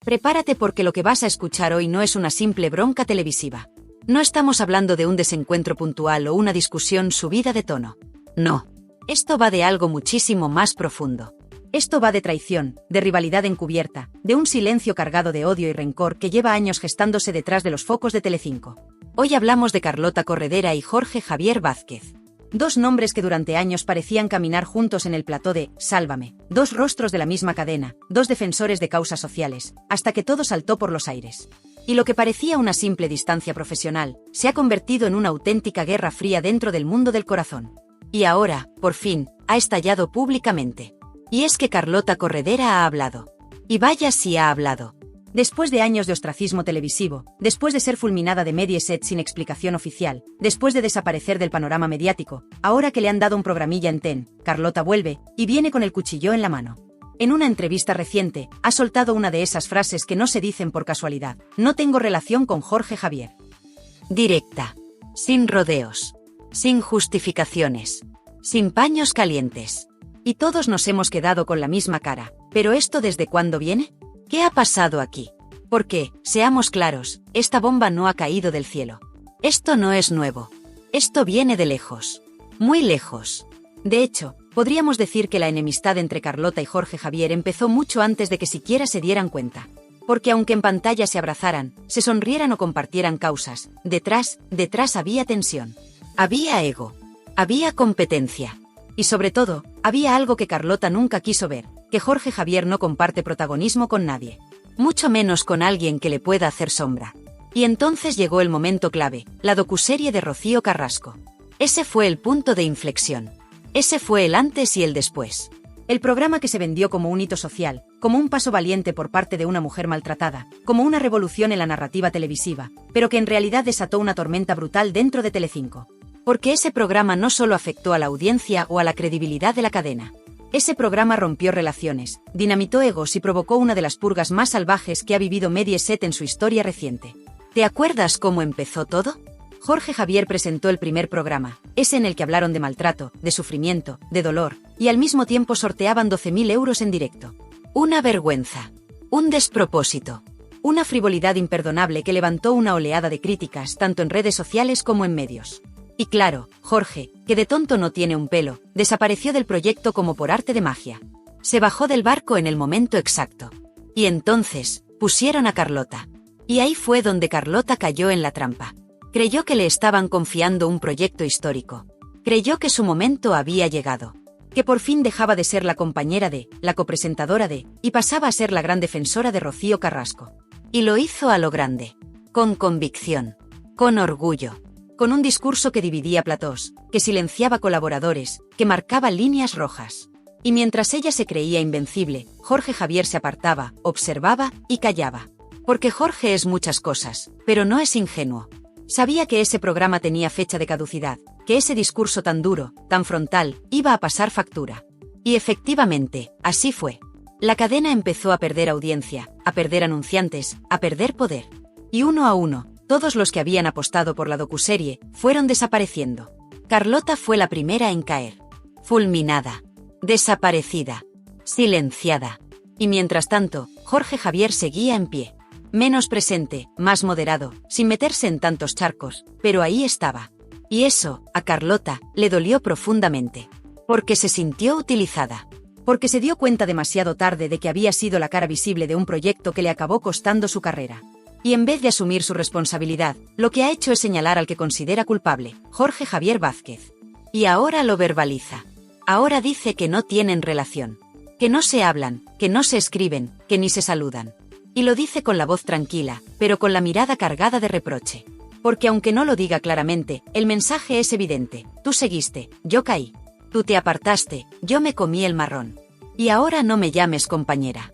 Prepárate porque lo que vas a escuchar hoy no es una simple bronca televisiva. No estamos hablando de un desencuentro puntual o una discusión subida de tono. No. Esto va de algo muchísimo más profundo. Esto va de traición, de rivalidad encubierta, de un silencio cargado de odio y rencor que lleva años gestándose detrás de los focos de Telecinco. Hoy hablamos de Carlota Corredera y Jorge Javier Vázquez. Dos nombres que durante años parecían caminar juntos en el plató de Sálvame, dos rostros de la misma cadena, dos defensores de causas sociales, hasta que todo saltó por los aires. Y lo que parecía una simple distancia profesional, se ha convertido en una auténtica guerra fría dentro del mundo del corazón. Y ahora, por fin, ha estallado públicamente. Y es que Carlota Corredera ha hablado. Y vaya si ha hablado. Después de años de ostracismo televisivo, después de ser fulminada de Mediaset sin explicación oficial, después de desaparecer del panorama mediático, ahora que le han dado un programilla en TEN, Carlota vuelve, y viene con el cuchillo en la mano. En una entrevista reciente, ha soltado una de esas frases que no se dicen por casualidad. No tengo relación con Jorge Javier. Directa. Sin rodeos. Sin justificaciones. Sin paños calientes. Y todos nos hemos quedado con la misma cara. ¿Pero esto desde cuándo viene? ¿Qué ha pasado aquí? Porque, seamos claros, esta bomba no ha caído del cielo. Esto no es nuevo. Esto viene de lejos. Muy lejos. De hecho, podríamos decir que la enemistad entre Carlota y Jorge Javier empezó mucho antes de que siquiera se dieran cuenta. Porque aunque en pantalla se abrazaran, se sonrieran o compartieran causas, detrás había tensión. Había ego. Había competencia. Y sobre todo, había algo que Carlota nunca quiso ver, que Jorge Javier no comparte protagonismo con nadie. Mucho menos con alguien que le pueda hacer sombra. Y entonces llegó el momento clave, la docuserie de Rocío Carrasco. Ese fue el punto de inflexión. Ese fue el antes y el después. El programa que se vendió como un hito social, como un paso valiente por parte de una mujer maltratada, como una revolución en la narrativa televisiva, pero que en realidad desató una tormenta brutal dentro de Telecinco. Porque ese programa no solo afectó a la audiencia o a la credibilidad de la cadena. Ese programa rompió relaciones, dinamitó egos y provocó una de las purgas más salvajes que ha vivido Mediaset en su historia reciente. ¿Te acuerdas cómo empezó todo? Jorge Javier presentó el primer programa, ese en el que hablaron de maltrato, de sufrimiento, de dolor, y al mismo tiempo sorteaban 12.000 euros en directo. Una vergüenza. Un despropósito. Una frivolidad imperdonable que levantó una oleada de críticas tanto en redes sociales como en medios. Y claro, Jorge, que de tonto no tiene un pelo, desapareció del proyecto como por arte de magia. Se bajó del barco en el momento exacto. Y entonces, pusieron a Carlota. Y ahí fue donde Carlota cayó en la trampa. Creyó que le estaban confiando un proyecto histórico. Creyó que su momento había llegado. Que por fin dejaba de ser la compañera de, la copresentadora de, y pasaba a ser la gran defensora de Rocío Carrasco. Y lo hizo a lo grande. Con convicción. Con orgullo. Con un discurso que dividía platós, que silenciaba colaboradores, que marcaba líneas rojas. Y mientras ella se creía invencible, Jorge Javier se apartaba, observaba y callaba. Porque Jorge es muchas cosas, pero no es ingenuo. Sabía que ese programa tenía fecha de caducidad, que ese discurso tan duro, tan frontal, iba a pasar factura. Y efectivamente, así fue. La cadena empezó a perder audiencia, a perder anunciantes, a perder poder. Y uno a uno, todos los que habían apostado por la docuserie fueron desapareciendo. Carlota fue la primera en caer. Fulminada. Desaparecida. Silenciada. Y mientras tanto, Jorge Javier seguía en pie. Menos presente, más moderado, sin meterse en tantos charcos, pero ahí estaba. Y eso, a Carlota, le dolió profundamente. Porque se sintió utilizada. Porque se dio cuenta demasiado tarde de que había sido la cara visible de un proyecto que le acabó costando su carrera. Y en vez de asumir su responsabilidad, lo que ha hecho es señalar al que considera culpable, Jorge Javier Vázquez. Y ahora lo verbaliza. Ahora dice que no tienen relación. Que no se hablan, que no se escriben, que ni se saludan. Y lo dice con la voz tranquila, pero con la mirada cargada de reproche. Porque aunque no lo diga claramente, el mensaje es evidente. Tú seguiste, yo caí. Tú te apartaste, yo me comí el marrón. Y ahora no me llames compañera.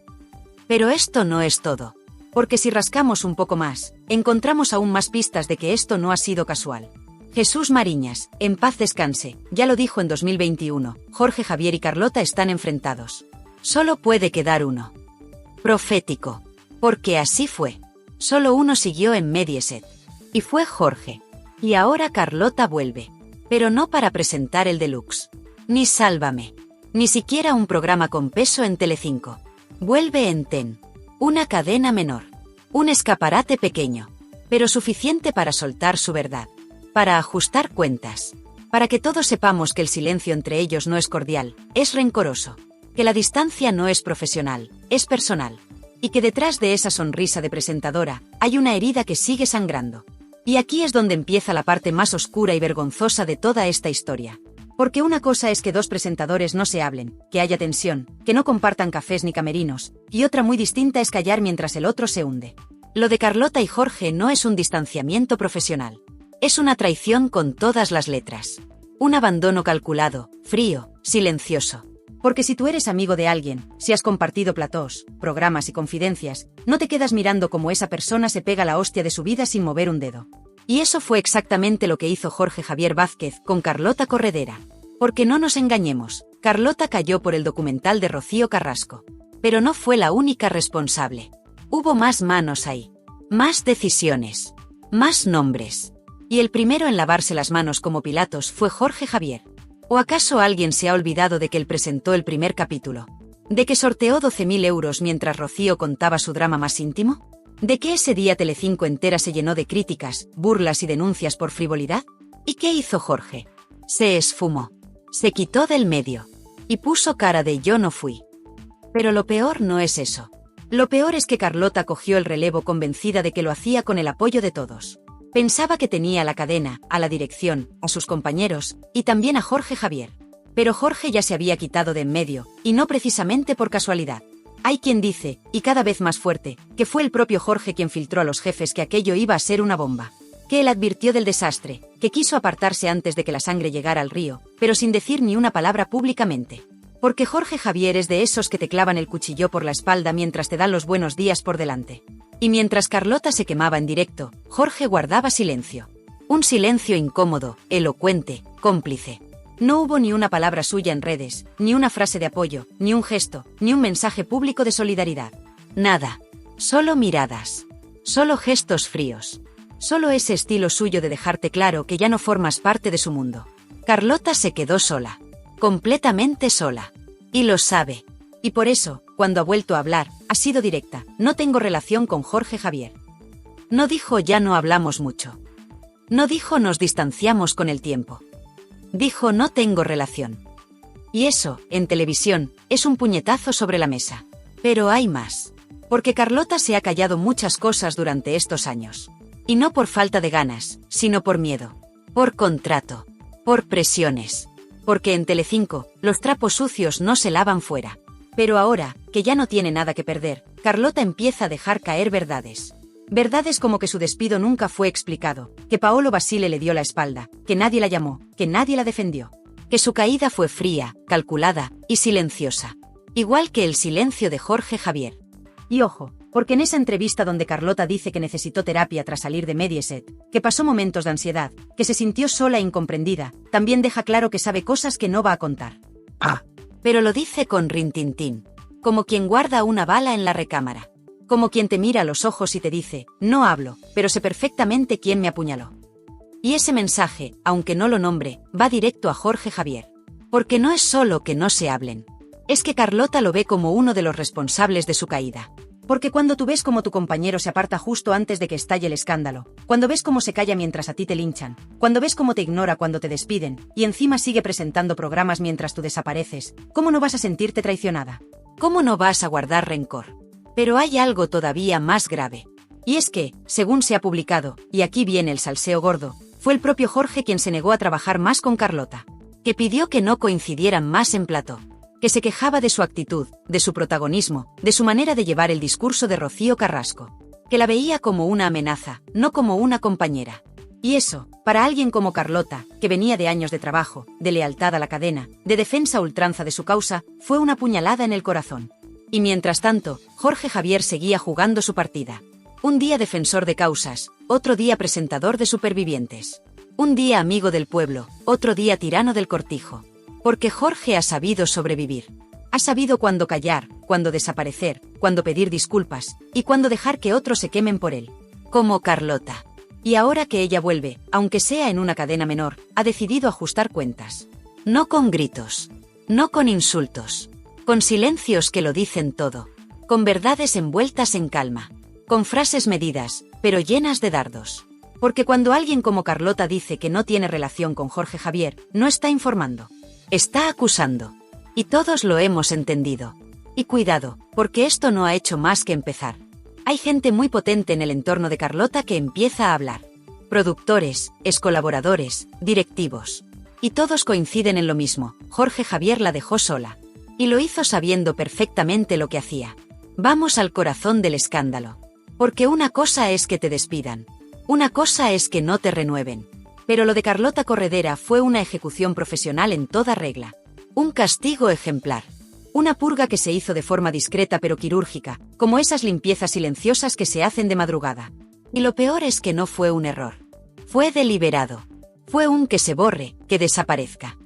Pero esto no es todo. Porque si rascamos un poco más, encontramos aún más pistas de que esto no ha sido casual. Jesús Mariñas, en paz descanse, ya lo dijo en 2021, Jorge Javier y Carlota están enfrentados. Solo puede quedar uno. Profético. Porque así fue. Solo uno siguió en Mediaset. Y fue Jorge. Y ahora Carlota vuelve. Pero no para presentar el Deluxe. Ni Sálvame. Ni siquiera un programa con peso en Telecinco. Vuelve en TEN. Una cadena menor. Un escaparate pequeño, pero suficiente para soltar su verdad. Para ajustar cuentas. Para que todos sepamos que el silencio entre ellos no es cordial, es rencoroso. Que la distancia no es profesional, es personal. Y que detrás de esa sonrisa de presentadora, hay una herida que sigue sangrando. Y aquí es donde empieza la parte más oscura y vergonzosa de toda esta historia. Porque una cosa es que dos presentadores no se hablen, que haya tensión, que no compartan cafés ni camerinos, y otra muy distinta es callar mientras el otro se hunde. Lo de Carlota y Jorge no es un distanciamiento profesional. Es una traición con todas las letras. Un abandono calculado, frío, silencioso. Porque si tú eres amigo de alguien, si has compartido platós, programas y confidencias, no te quedas mirando cómo esa persona se pega la hostia de su vida sin mover un dedo. Y eso fue exactamente lo que hizo Jorge Javier Vázquez con Carlota Corredera. Porque no nos engañemos, Carlota cayó por el documental de Rocío Carrasco. Pero no fue la única responsable. Hubo más manos ahí. Más decisiones. Más nombres. Y el primero en lavarse las manos como Pilatos fue Jorge Javier. ¿O acaso alguien se ha olvidado de que él presentó el primer capítulo? ¿De que sorteó 12.000 euros mientras Rocío contaba su drama más íntimo? ¿De que ese día Telecinco entera se llenó de críticas, burlas y denuncias por frivolidad? ¿Y qué hizo Jorge? Se esfumó. Se quitó del medio. Y puso cara de yo no fui. Pero lo peor no es eso. Lo peor es que Carlota cogió el relevo convencida de que lo hacía con el apoyo de todos. Pensaba que tenía a la cadena, a la dirección, a sus compañeros, y también a Jorge Javier. Pero Jorge ya se había quitado de en medio, y no precisamente por casualidad. Hay quien dice, y cada vez más fuerte, que fue el propio Jorge quien filtró a los jefes que aquello iba a ser una bomba. Que él advirtió del desastre, que quiso apartarse antes de que la sangre llegara al río, pero sin decir ni una palabra públicamente. Porque Jorge Javier es de esos que te clavan el cuchillo por la espalda mientras te dan los buenos días por delante. Y mientras Carlota se quemaba en directo, Jorge guardaba silencio. Un silencio incómodo, elocuente, cómplice. No hubo ni una palabra suya en redes, ni una frase de apoyo, ni un gesto, ni un mensaje público de solidaridad. Nada. Solo miradas. Solo gestos fríos. Solo ese estilo suyo de dejarte claro que ya no formas parte de su mundo. Carlota se quedó sola. Completamente sola. Y lo sabe. Y por eso, cuando ha vuelto a hablar, ha sido directa. No tengo relación con Jorge Javier. No dijo ya no hablamos mucho. No dijo nos distanciamos con el tiempo. Dijo no tengo relación. Y eso, en televisión, es un puñetazo sobre la mesa. Pero hay más. Porque Carlota se ha callado muchas cosas durante estos años. Y no por falta de ganas, sino por miedo. Por contrato. Por presiones. Porque en Telecinco, los trapos sucios no se lavan fuera. Pero ahora, que ya no tiene nada que perder, Carlota empieza a dejar caer verdades. Verdades como que su despido nunca fue explicado, que Paolo Basile le dio la espalda, que nadie la llamó, que nadie la defendió. Que su caída fue fría, calculada y silenciosa. Igual que el silencio de Jorge Javier. Y ojo, porque en esa entrevista donde Carlota dice que necesitó terapia tras salir de Mediaset, que pasó momentos de ansiedad, que se sintió sola e incomprendida, también deja claro que sabe cosas que no va a contar. Pero lo dice con rintintín. Como quien guarda una bala en la recámara. Como quien te mira a los ojos y te dice, no hablo, pero sé perfectamente quién me apuñaló. Y ese mensaje, aunque no lo nombre, va directo a Jorge Javier. Porque no es solo que no se hablen. Es que Carlota lo ve como uno de los responsables de su caída. Porque cuando tú ves cómo tu compañero se aparta justo antes de que estalle el escándalo, cuando ves cómo se calla mientras a ti te linchan, cuando ves cómo te ignora cuando te despiden, y encima sigue presentando programas mientras tú desapareces, ¿cómo no vas a sentirte traicionada? ¿Cómo no vas a guardar rencor? Pero hay algo todavía más grave. Y es que, según se ha publicado, y aquí viene el salseo gordo, fue el propio Jorge quien se negó a trabajar más con Carlota. Que pidió que no coincidieran más en plató. Que se quejaba de su actitud, de su protagonismo, de su manera de llevar el discurso de Rocío Carrasco. Que la veía como una amenaza, no como una compañera. Y eso, para alguien como Carlota, que venía de años de trabajo, de lealtad a la cadena, de defensa a ultranza de su causa, fue una puñalada en el corazón. Y mientras tanto, Jorge Javier seguía jugando su partida. Un día defensor de causas, otro día presentador de supervivientes. Un día amigo del pueblo, otro día tirano del cortijo. Porque Jorge ha sabido sobrevivir. Ha sabido cuándo callar, cuándo desaparecer, cuándo pedir disculpas, y cuándo dejar que otros se quemen por él. Como Carlota. Y ahora que ella vuelve, aunque sea en una cadena menor, ha decidido ajustar cuentas. No con gritos. No con insultos. Con silencios que lo dicen todo. con verdades envueltas en calma, con frases medidas, pero llenas de dardos. Porque cuando alguien como Carlota dice que no tiene relación con Jorge Javier, no está informando, está acusando. Y todos lo hemos entendido. Y cuidado, porque esto no ha hecho más que empezar. Hay gente muy potente en el entorno de Carlota que empieza a hablar. Productores, excolaboradores, directivos. Y todos coinciden en lo mismo, Jorge Javier la dejó sola. Y lo hizo sabiendo perfectamente lo que hacía. Vamos al corazón del escándalo. Porque una cosa es que te despidan. Una cosa es que no te renueven. Pero lo de Carlota Corredera fue una ejecución profesional en toda regla. Un castigo ejemplar. Una purga que se hizo de forma discreta pero quirúrgica, como esas limpiezas silenciosas que se hacen de madrugada. Y lo peor es que no fue un error. Fue deliberado. Fue un que se borre, que desaparezca.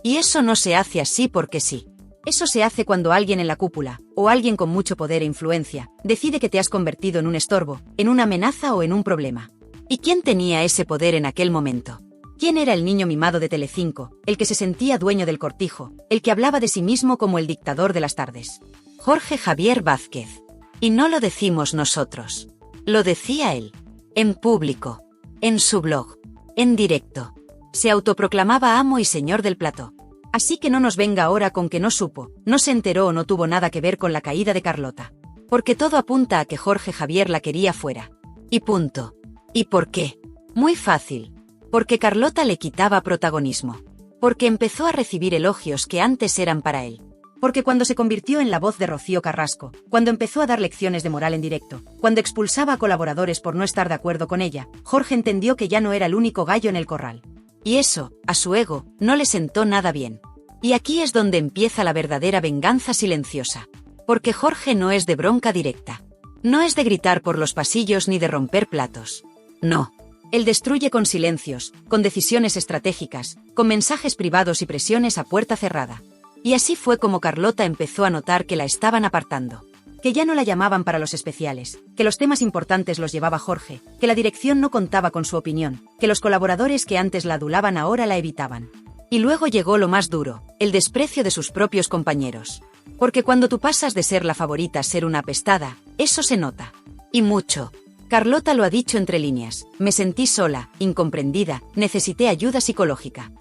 Y eso no se hace así porque sí. Eso se hace cuando alguien en la cúpula, o alguien con mucho poder e influencia, decide que te has convertido en un estorbo, en una amenaza o en un problema. ¿Y quién tenía ese poder en aquel momento? ¿Quién era el niño mimado de Telecinco, el que se sentía dueño del cortijo, el que hablaba de sí mismo como el dictador de las tardes? Jorge Javier Vázquez. Y no lo decimos nosotros. Lo decía él. En público. En su blog. En directo. Se autoproclamaba amo y señor del plató. Así que no nos venga ahora con que no supo, no se enteró o no tuvo nada que ver con la caída de Carlota. Porque todo apunta a que Jorge Javier la quería fuera. Y punto. ¿Y por qué? Muy fácil. Porque Carlota le quitaba protagonismo. Porque empezó a recibir elogios que antes eran para él. Porque cuando se convirtió en la voz de Rocío Carrasco, cuando empezó a dar lecciones de moral en directo, cuando expulsaba a colaboradores por no estar de acuerdo con ella, Jorge entendió que ya no era el único gallo en el corral. Y eso, a su ego, no le sentó nada bien. Y aquí es donde empieza la verdadera venganza silenciosa. Porque Jorge no es de bronca directa. No es de gritar por los pasillos ni de romper platos. No. Él destruye con silencios, con decisiones estratégicas, con mensajes privados y presiones a puerta cerrada. Y así fue como Carlota empezó a notar que la estaban apartando. Que ya no la llamaban para los especiales, que los temas importantes los llevaba Jorge, que la dirección no contaba con su opinión, que los colaboradores que antes la adulaban ahora la evitaban. Y luego llegó lo más duro, el desprecio de sus propios compañeros. Porque cuando tú pasas de ser la favorita a ser una apestada, eso se nota. Y mucho. Carlota lo ha dicho entre líneas, me sentí sola, incomprendida, necesité ayuda psicológica.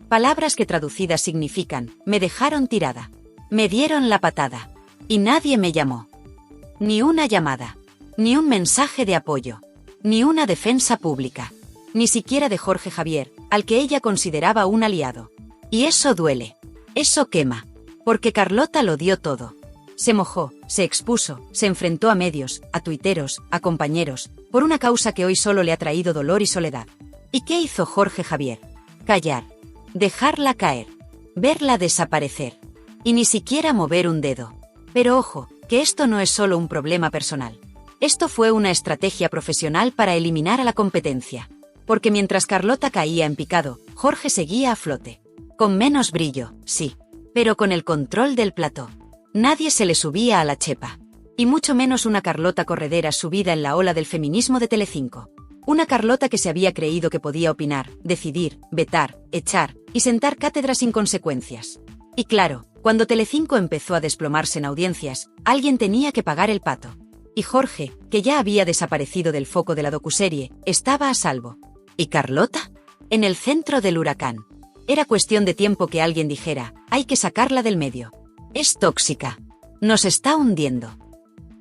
Palabras que traducidas significan, me dejaron tirada. Me dieron la patada. Y nadie me llamó. Ni una llamada. Ni un mensaje de apoyo. Ni una defensa pública. Ni siquiera de Jorge Javier, al que ella consideraba un aliado. Y eso duele. Eso quema. Porque Carlota lo dio todo. Se mojó, se expuso, se enfrentó a medios, a tuiteros, a compañeros, por una causa que hoy solo le ha traído dolor y soledad. ¿Y qué hizo Jorge Javier? Callar. Dejarla caer. Verla desaparecer. Y ni siquiera mover un dedo. Pero ojo, que esto no es solo un problema personal. Esto fue una estrategia profesional para eliminar a la competencia. Porque mientras Carlota caía en picado, Jorge seguía a flote. Con menos brillo, sí. Pero con el control del plató. Nadie se le subía a la chepa. Y mucho menos una Carlota Corredera subida en la ola del feminismo de Telecinco. Una Carlota que se había creído que podía opinar, decidir, vetar, echar y sentar cátedra sin consecuencias. Y claro, cuando Telecinco empezó a desplomarse en audiencias, alguien tenía que pagar el pato. Y Jorge, que ya había desaparecido del foco de la docuserie, estaba a salvo. ¿Y Carlota? En el centro del huracán. Era cuestión de tiempo que alguien dijera, hay que sacarla del medio. Es tóxica. Nos está hundiendo.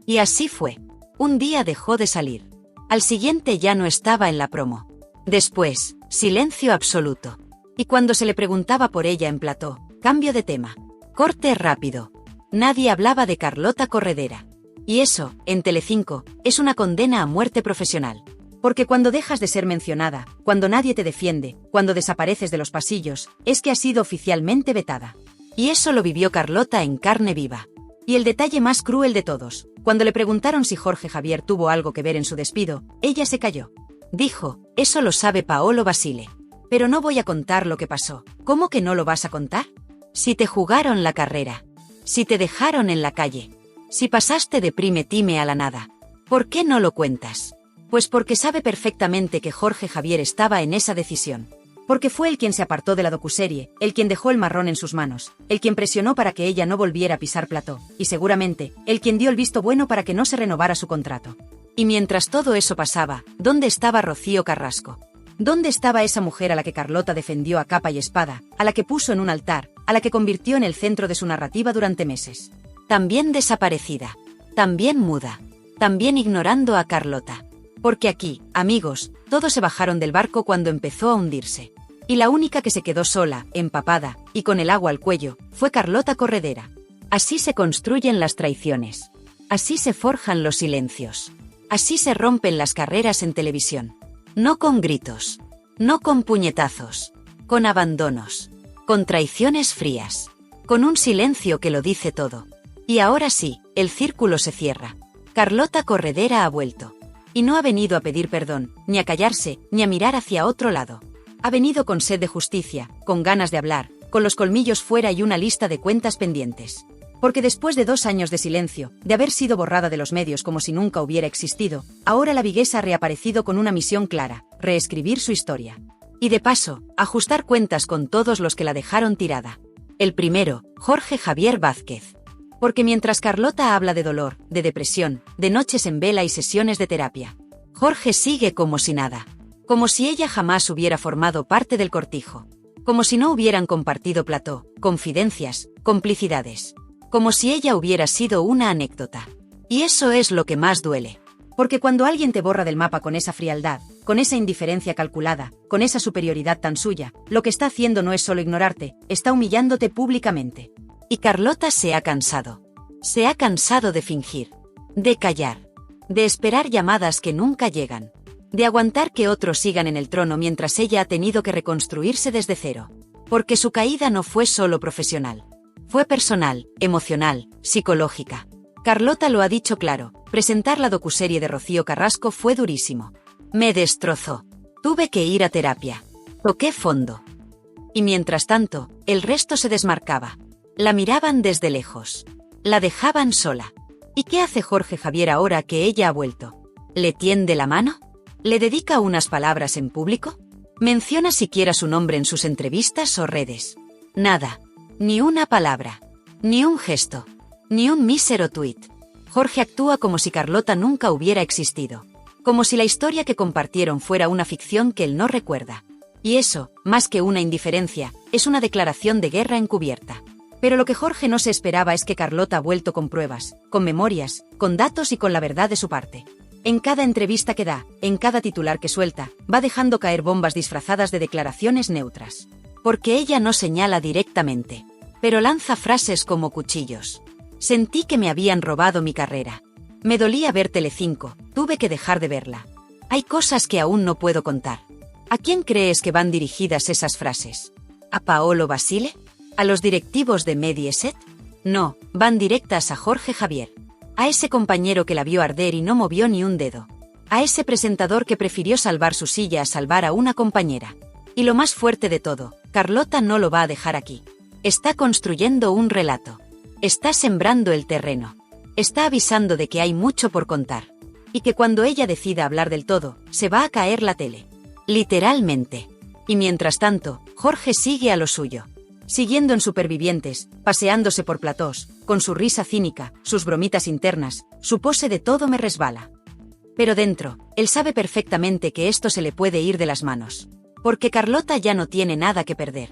Y así fue. Un día dejó de salir. Al siguiente ya no estaba en la promo. Después, silencio absoluto. Y cuando se le preguntaba por ella en plató, cambio de tema. Corte rápido. Nadie hablaba de Carlota Corredera. Y eso, en Telecinco, es una condena a muerte profesional. Porque cuando dejas de ser mencionada, cuando nadie te defiende, cuando desapareces de los pasillos, es que has sido oficialmente vetada. Y eso lo vivió Carlota en carne viva. Y el detalle más cruel de todos, cuando le preguntaron si Jorge Javier tuvo algo que ver en su despido, ella se calló. Dijo, eso lo sabe Paolo Basile. Pero no voy a contar lo que pasó. ¿Cómo que no lo vas a contar? Si te jugaron la carrera. Si te dejaron en la calle. Si pasaste de prime time a la nada. ¿Por qué no lo cuentas? Pues porque sabe perfectamente que Jorge Javier estaba en esa decisión. Porque fue el quien se apartó de la docuserie, el quien dejó el marrón en sus manos, el quien presionó para que ella no volviera a pisar plató, y seguramente, el quien dio el visto bueno para que no se renovara su contrato. Y mientras todo eso pasaba, ¿dónde estaba Rocío Carrasco? ¿Dónde estaba esa mujer a la que Carlota defendió a capa y espada, a la que puso en un altar, a la que convirtió en el centro de su narrativa durante meses? También desaparecida, también muda, también ignorando a Carlota. Porque aquí, amigos, todos se bajaron del barco cuando empezó a hundirse. Y la única que se quedó sola, empapada, y con el agua al cuello, fue Carlota Corredera. Así se construyen las traiciones. Así se forjan los silencios. Así se rompen las carreras en televisión. No con gritos. No con puñetazos. Con abandonos. Con traiciones frías. Con un silencio que lo dice todo. Y ahora sí, el círculo se cierra. Carlota Corredera ha vuelto. Y no ha venido a pedir perdón, ni a callarse, ni a mirar hacia otro lado. Ha venido con sed de justicia, con ganas de hablar, con los colmillos fuera y una lista de cuentas pendientes. Porque después de 2 años de silencio, de haber sido borrada de los medios como si nunca hubiera existido, ahora la viguesa ha reaparecido con una misión clara: reescribir su historia. Y de paso, ajustar cuentas con todos los que la dejaron tirada. El primero, Jorge Javier Vázquez. Porque mientras Carlota habla de dolor, de depresión, de noches en vela y sesiones de terapia, Jorge sigue como si nada. Como si ella jamás hubiera formado parte del cortijo. Como si no hubieran compartido plató, confidencias, complicidades. Como si ella hubiera sido una anécdota. Y eso es lo que más duele. Porque cuando alguien te borra del mapa con esa frialdad, con esa indiferencia calculada, con esa superioridad tan suya, lo que está haciendo no es solo ignorarte, está humillándote públicamente. Y Carlota se ha cansado. Se ha cansado de fingir. De callar. De esperar llamadas que nunca llegan. De aguantar que otros sigan en el trono mientras ella ha tenido que reconstruirse desde cero. Porque su caída no fue solo profesional. Fue personal, emocional, psicológica. Carlota lo ha dicho claro, presentar la docuserie de Rocío Carrasco fue durísimo. Me destrozó. Tuve que ir a terapia. Toqué fondo. Y mientras tanto, el resto se desmarcaba. La miraban desde lejos. La dejaban sola. ¿Y qué hace Jorge Javier ahora que ella ha vuelto? ¿Le tiende la mano? ¿Le dedica unas palabras en público? ¿Menciona siquiera su nombre en sus entrevistas o redes? Nada. Ni una palabra. Ni un gesto. Ni un mísero tuit. Jorge actúa como si Carlota nunca hubiera existido. Como si la historia que compartieron fuera una ficción que él no recuerda. Y eso, más que una indiferencia, es una declaración de guerra encubierta. Pero lo que Jorge no se esperaba es que Carlota ha vuelto con pruebas, con memorias, con datos y con la verdad de su parte. En cada entrevista que da, en cada titular que suelta, va dejando caer bombas disfrazadas de declaraciones neutras. Porque ella no señala directamente, pero lanza frases como cuchillos. Sentí que me habían robado mi carrera. Me dolía ver Telecinco, tuve que dejar de verla. Hay cosas que aún no puedo contar. ¿A quién crees que van dirigidas esas frases? ¿A Paolo Basile? ¿A los directivos de Mediaset? No, van directas a Jorge Javier. A ese compañero que la vio arder y no movió ni un dedo. A ese presentador que prefirió salvar su silla a salvar a una compañera. Y lo más fuerte de todo, Carlota no lo va a dejar aquí. Está construyendo un relato. Está sembrando el terreno. Está avisando de que hay mucho por contar. Y que cuando ella decida hablar del todo, se va a caer la tele. Literalmente. Y mientras tanto, Jorge sigue a lo suyo. Siguiendo en Supervivientes, paseándose por platós, con su risa cínica, sus bromitas internas, su pose de todo me resbala. Pero dentro, él sabe perfectamente que esto se le puede ir de las manos. Porque Carlota ya no tiene nada que perder.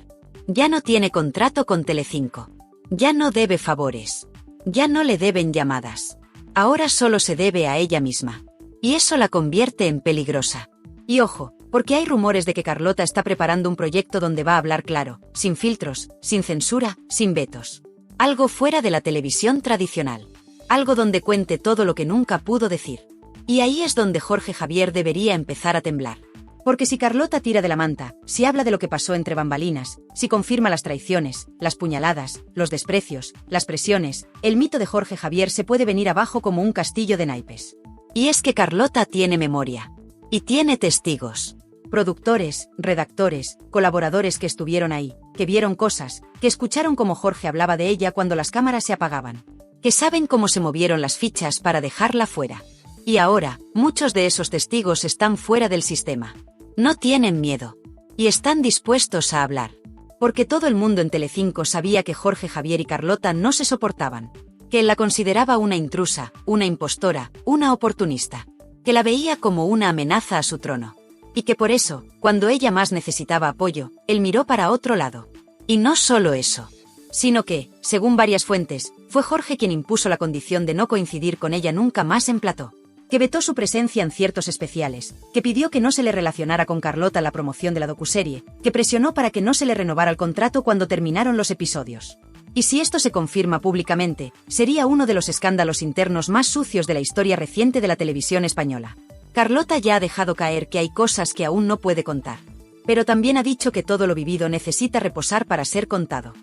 Ya no tiene contrato con Telecinco. Ya no debe favores. Ya no le deben llamadas. Ahora solo se debe a ella misma. Y eso la convierte en peligrosa. Y ojo, porque hay rumores de que Carlota está preparando un proyecto donde va a hablar claro, sin filtros, sin censura, sin vetos. Algo fuera de la televisión tradicional. Algo donde cuente todo lo que nunca pudo decir. Y ahí es donde Jorge Javier debería empezar a temblar. Porque si Carlota tira de la manta, si habla de lo que pasó entre bambalinas, si confirma las traiciones, las puñaladas, los desprecios, las presiones, el mito de Jorge Javier se puede venir abajo como un castillo de naipes. Y es que Carlota tiene memoria. Y tiene testigos. Productores, redactores, colaboradores que estuvieron ahí, que vieron cosas, que escucharon cómo Jorge hablaba de ella cuando las cámaras se apagaban. Que saben cómo se movieron las fichas para dejarla fuera. Y ahora, muchos de esos testigos están fuera del sistema. No tienen miedo. Y están dispuestos a hablar. Porque todo el mundo en Telecinco sabía que Jorge Javier y Carlota no se soportaban. Que él la consideraba una intrusa, una impostora, una oportunista. Que la veía como una amenaza a su trono. Y que por eso, cuando ella más necesitaba apoyo, él miró para otro lado. Y no solo eso, sino que, según varias fuentes, fue Jorge quien impuso la condición de no coincidir con ella nunca más en plató. Que vetó su presencia en ciertos especiales, que pidió que no se le relacionara con Carlota la promoción de la docuserie, que presionó para que no se le renovara el contrato cuando terminaron los episodios. Y si esto se confirma públicamente, sería uno de los escándalos internos más sucios de la historia reciente de la televisión española. Carlota ya ha dejado caer que hay cosas que aún no puede contar. Pero también ha dicho que todo lo vivido necesita reposar para ser contado.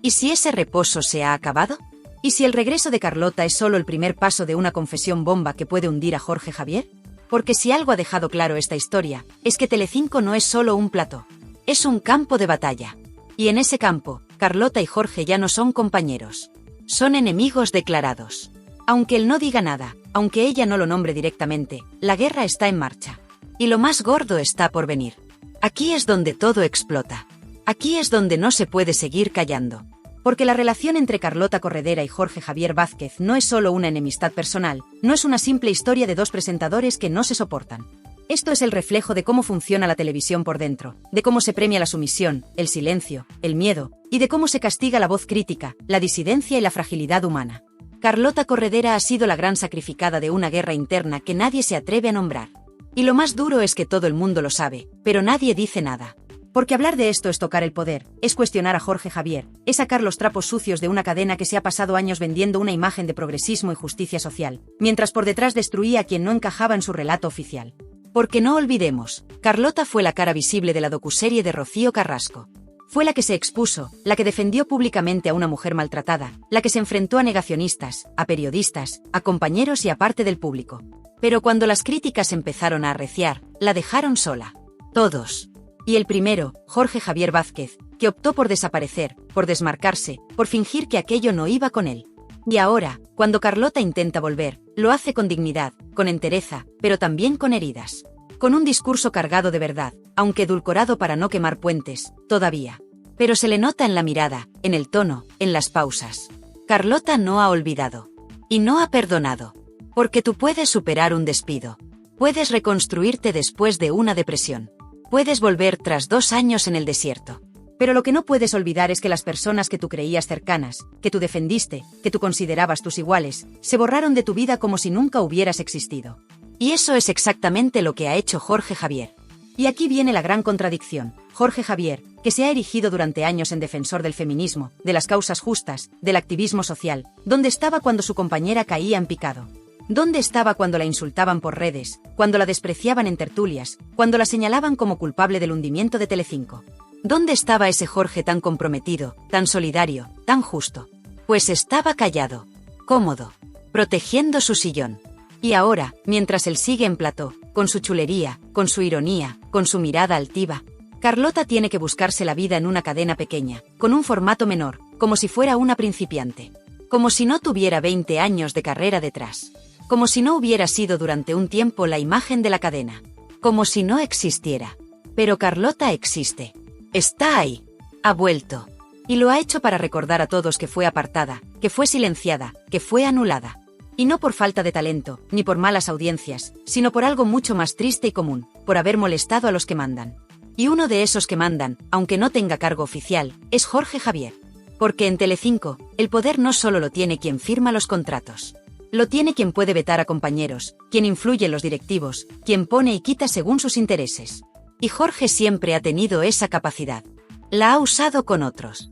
¿Y si ese reposo se ha acabado? ¿Y si el regreso de Carlota es solo el primer paso de una confesión bomba que puede hundir a Jorge Javier? Porque si algo ha dejado claro esta historia, es que Telecinco no es solo un plató. Es un campo de batalla. Y en ese campo, Carlota y Jorge ya no son compañeros. Son enemigos declarados. Aunque él no diga nada, aunque ella no lo nombre directamente, la guerra está en marcha. Y lo más gordo está por venir. Aquí es donde todo explota. Aquí es donde no se puede seguir callando. Porque la relación entre Carlota Corredera y Jorge Javier Vázquez no es solo una enemistad personal, no es una simple historia de dos presentadores que no se soportan. Esto es el reflejo de cómo funciona la televisión por dentro, de cómo se premia la sumisión, el silencio, el miedo, y de cómo se castiga la voz crítica, la disidencia y la fragilidad humana. Carlota Corredera ha sido la gran sacrificada de una guerra interna que nadie se atreve a nombrar. Y lo más duro es que todo el mundo lo sabe, pero nadie dice nada. Porque hablar de esto es tocar el poder, es cuestionar a Jorge Javier, es sacar los trapos sucios de una cadena que se ha pasado años vendiendo una imagen de progresismo y justicia social, mientras por detrás destruía a quien no encajaba en su relato oficial. Porque no olvidemos, Carlota fue la cara visible de la docuserie de Rocío Carrasco. Fue la que se expuso, la que defendió públicamente a una mujer maltratada, la que se enfrentó a negacionistas, a periodistas, a compañeros y a parte del público. Pero cuando las críticas empezaron a arreciar, la dejaron sola. Todos. Y el primero, Jorge Javier Vázquez, que optó por desaparecer, por desmarcarse, por fingir que aquello no iba con él. Y ahora, cuando Carlota intenta volver, lo hace con dignidad, con entereza, pero también con heridas. Con un discurso cargado de verdad, aunque edulcorado para no quemar puentes, todavía. Pero se le nota en la mirada, en el tono, en las pausas. Carlota no ha olvidado. Y no ha perdonado. Porque tú puedes superar un despido. Puedes reconstruirte después de una depresión. Puedes volver tras 2 años en el desierto. Pero lo que no puedes olvidar es que las personas que tú creías cercanas, que tú defendiste, que tú considerabas tus iguales, se borraron de tu vida como si nunca hubieras existido. Y eso es exactamente lo que ha hecho Jorge Javier. Y aquí viene la gran contradicción. Jorge Javier, que se ha erigido durante años en defensor del feminismo, de las causas justas, del activismo social, ¿dónde estaba cuando su compañera caía en picado? ¿Dónde estaba cuando la insultaban por redes, cuando la despreciaban en tertulias, cuando la señalaban como culpable del hundimiento de Telecinco? ¿Dónde estaba ese Jorge tan comprometido, tan solidario, tan justo? Pues estaba callado, cómodo, protegiendo su sillón. Y ahora, mientras él sigue en plató, con su chulería, con su ironía, con su mirada altiva, Carlota tiene que buscarse la vida en una cadena pequeña, con un formato menor, como si fuera una principiante. Como si no tuviera 20 años de carrera detrás. Como si no hubiera sido durante un tiempo la imagen de la cadena. Como si no existiera. Pero Carlota existe. Está ahí. Ha vuelto. Y lo ha hecho para recordar a todos que fue apartada, que fue silenciada, que fue anulada. Y no por falta de talento, ni por malas audiencias, sino por algo mucho más triste y común, por haber molestado a los que mandan. Y uno de esos que mandan, aunque no tenga cargo oficial, es Jorge Javier. Porque en Telecinco, el poder no solo lo tiene quien firma los contratos. Lo tiene quien puede vetar a compañeros, quien influye en los directivos, quien pone y quita según sus intereses. Y Jorge siempre ha tenido esa capacidad. La ha usado con otros.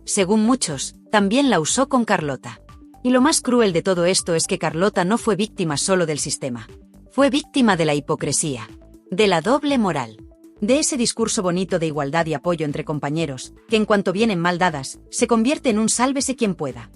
Según muchos, también la usó con Carlota. Y lo más cruel de todo esto es que Carlota no fue víctima solo del sistema. Fue víctima de la hipocresía. De la doble moral. De ese discurso bonito de igualdad y apoyo entre compañeros, que en cuanto vienen mal dadas, se convierte en un sálvese quien pueda.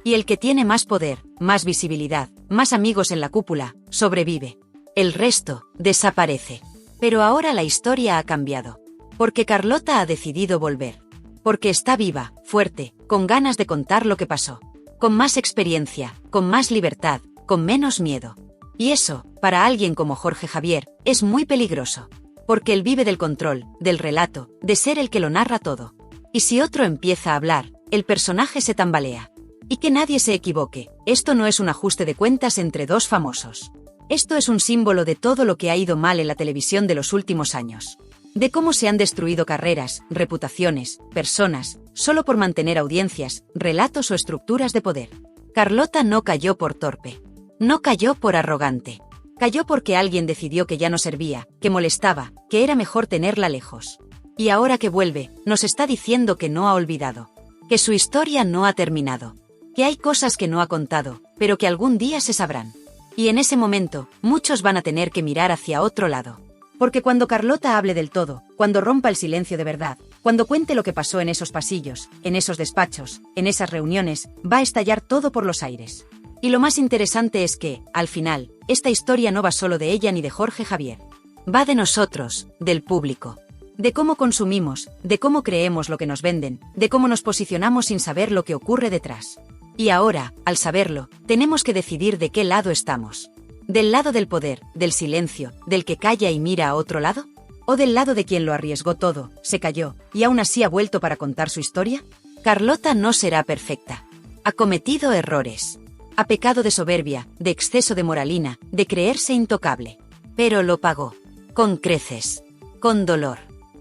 Y el que tiene más poder, más visibilidad, más amigos en la cúpula, sobrevive. El resto, desaparece. Pero ahora la historia ha cambiado. Porque Carlota ha decidido volver. Porque está viva, fuerte, con ganas de contar lo que pasó. Con más experiencia, con más libertad, con menos miedo. Y eso, para alguien como Jorge Javier, es muy peligroso. Porque él vive del control, del relato, de ser el que lo narra todo. Y si otro empieza a hablar, el personaje se tambalea. Y que nadie se equivoque, esto no es un ajuste de cuentas entre dos famosos. Esto es un símbolo de todo lo que ha ido mal en la televisión de los últimos años. De cómo se han destruido carreras, reputaciones, personas, solo por mantener audiencias, relatos o estructuras de poder. Carlota no cayó por torpe. No cayó por arrogante. Cayó porque alguien decidió que ya no servía, que molestaba, que era mejor tenerla lejos. Y ahora que vuelve, nos está diciendo que no ha olvidado. Que su historia no ha terminado. Que hay cosas que no ha contado, pero que algún día se sabrán. Y en ese momento, muchos van a tener que mirar hacia otro lado. Porque cuando Carlota hable del todo, cuando rompa el silencio de verdad, cuando cuente lo que pasó en esos pasillos, en esos despachos, en esas reuniones, va a estallar todo por los aires. Y lo más interesante es que, al final, esta historia no va solo de ella ni de Jorge Javier. Va de nosotros, del público. De cómo consumimos, de cómo creemos lo que nos venden, de cómo nos posicionamos sin saber lo que ocurre detrás. Y ahora, al saberlo, tenemos que decidir de qué lado estamos. ¿Del lado del poder, del silencio, del que calla y mira a otro lado? ¿O del lado de quien lo arriesgó todo, se cayó, y aún así ha vuelto para contar su historia? Carlota no será perfecta. Ha cometido errores. Ha pecado de soberbia, de exceso de moralina, de creerse intocable. Pero lo pagó. Con creces. Con dolor.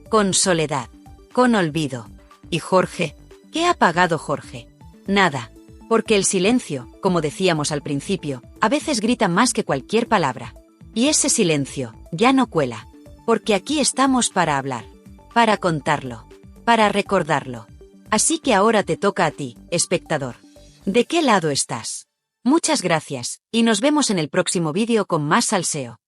Con soledad. Con olvido. ¿Y Jorge? ¿Qué ha pagado Jorge? Nada. Porque el silencio, como decíamos al principio, a veces grita más que cualquier palabra. Y ese silencio, ya no cuela. Porque aquí estamos para hablar. Para contarlo. Para recordarlo. Así que ahora te toca a ti, espectador. ¿De qué lado estás? Muchas gracias, y nos vemos en el próximo vídeo con más salseo.